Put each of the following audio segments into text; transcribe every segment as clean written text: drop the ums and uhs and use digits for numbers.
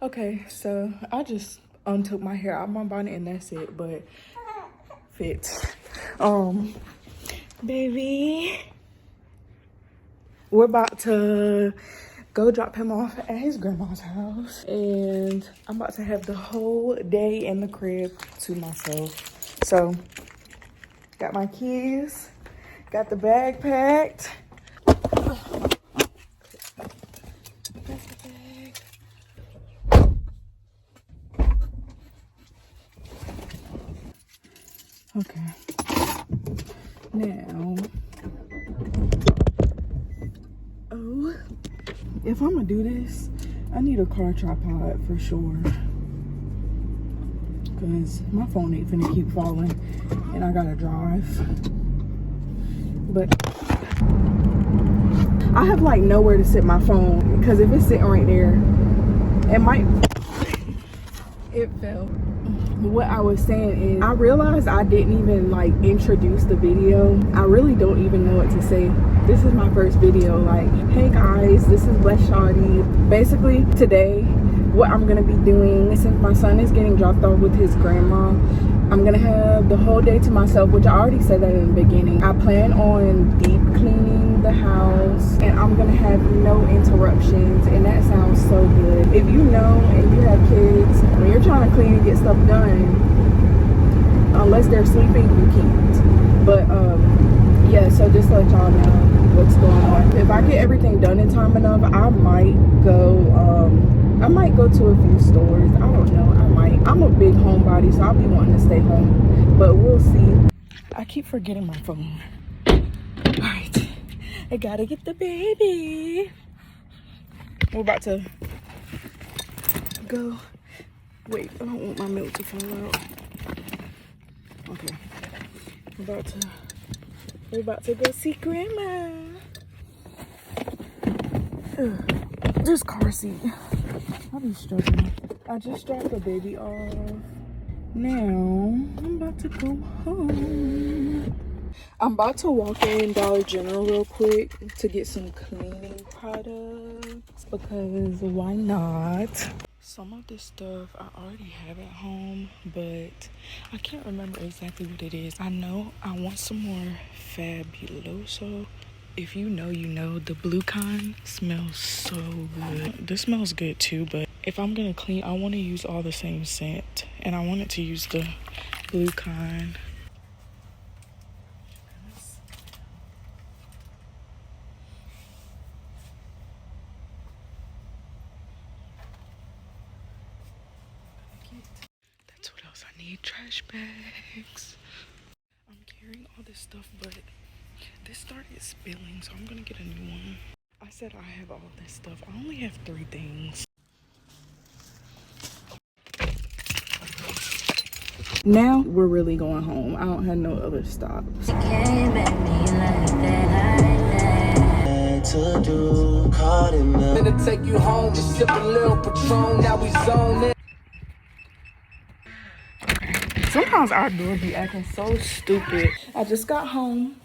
Okay, so I just untook my hair out my bonnet and that's it, but fits. Baby, we're about to go drop him off at his grandma's house, and I'm about to have the whole day in the crib to myself. So, got my keys, got the bag packed. Okay. Now, if I'm gonna do this, I need a car tripod for sure. Cause my phone ain't finna keep falling and I gotta drive. But I have like nowhere to sit my phone, because if it's sitting right there, it might, it fell. What I was saying is, I realized I didn't even like introduce the video. I really don't even know what to say. This is my first video. Like, hey guys, this is Blessedshaawty. Basically today, what I'm gonna be doing, since my son is getting dropped off with his grandma, I'm gonna have the whole day to myself, which I already said that in the beginning. I plan on deep cleaning the house, and I'm gonna have no interruptions, and that sounds so good. If you know and you have kids, when you're trying to clean and get stuff done, unless they're sleeping, you can't. But yeah, so just to let y'all know what's going on. If I get everything done in time enough, I might go to a few stores. I don't know, I might. I'm a big homebody, so I'll be wanting to stay home, but we'll see. I keep forgetting my phone. All right, I gotta get the baby. We're about to go. Wait, I don't want my milk to fall out. Okay, we're about to go see grandma. This car seat, I'll be struggling. I just dropped the baby off. Now I'm about to go home. I'm about to walk in Dollar General real quick to get some cleaning products, because why not? Some of this stuff I already have at home, but I can't remember exactly what it is. I know I want some more Fabuloso. If you know, you know. The blue kind smells so good. This smells good too, but if I'm gonna clean, I want to use all the same scent, and I wanted to use the blue kind. That's what else I need. Trash bags. I'm carrying all this stuff, but this started spilling, so I'm gonna get a new one. I said I have all this stuff. I only have 3 things. Now we're really going home. I don't have no other stops. Gonna take you home, just sip a little Patron, now we zone it. Sometimes our door be acting so stupid. I just got home.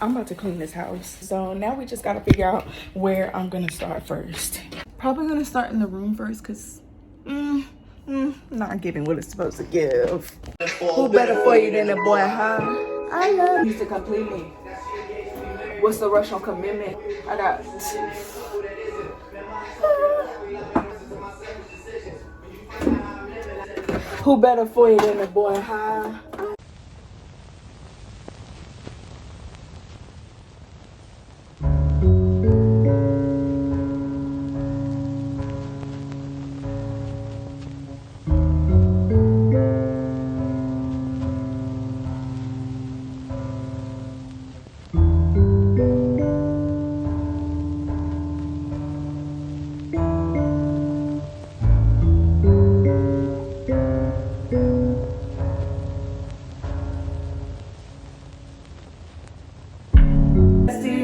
I'm about to clean this house. So now we just gotta figure out where I'm gonna start first. Probably gonna start in the room first, cause not giving what it's supposed to give. Who better for you than the boy, huh? I love you to complete me. What's the rush on commitment? I got who better for you than the boy, huh?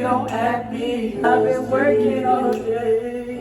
Don't at me. I've been working all day.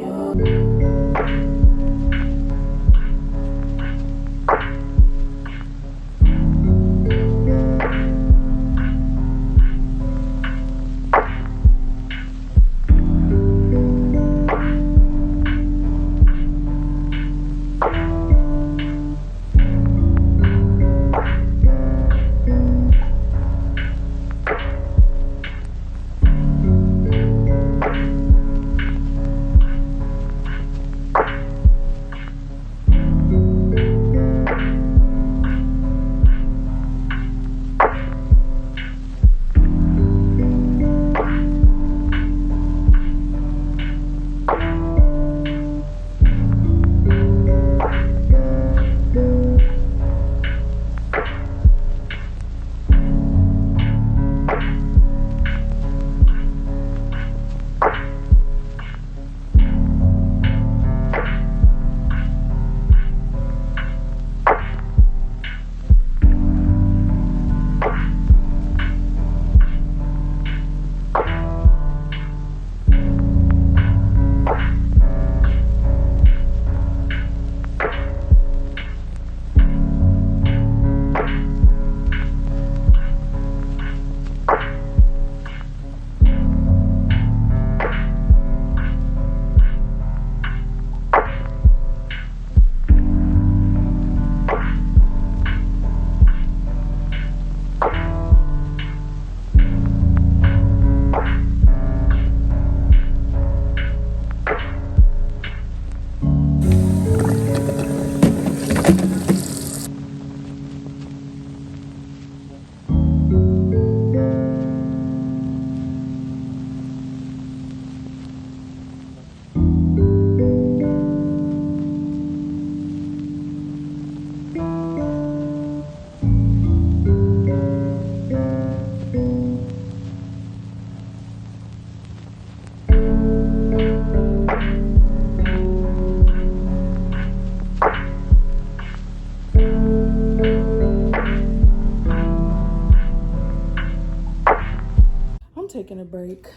taking a break.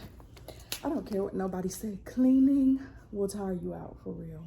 I don't care what nobody say. Cleaning will tire you out, for real.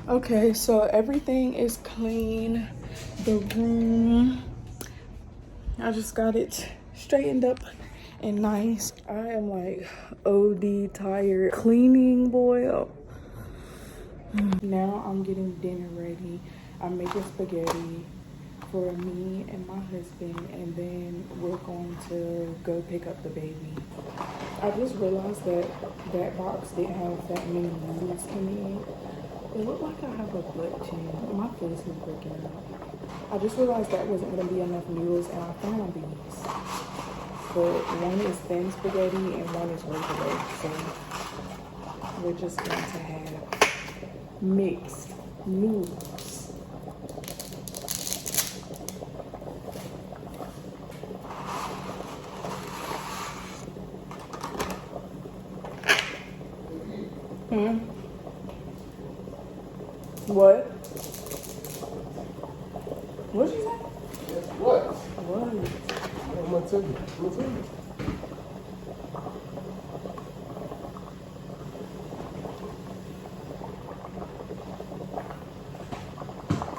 Okay, so everything is clean. The room, I just got it straightened up and nice. I am like OD tired. Cleaning, boy. Oh. Now I'm getting dinner ready. I'm making spaghetti for me and my husband, and then we're going to go pick up the baby. I just realized that that box didn't have that many noodles in it. It looked like I have a butt chin. My face is breaking out. I just realized that wasn't going to be enough noodles, and I found these. But one is thin spaghetti and one is regular. So we're just going to have mixed noodles. What? What'd you say? Guess what? What? I'm gonna tell you. I'm gonna tell you.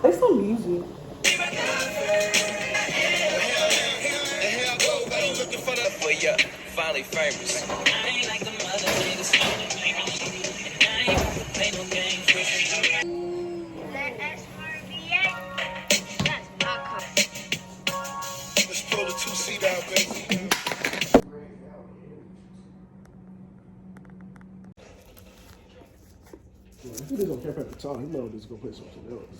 Play some music. Finally famous. I ain't like the mother niggas. I ain't about to play no games with you. Let's pull the 2-seat out, baby. If he just don't care about the talk, he might just go play something else.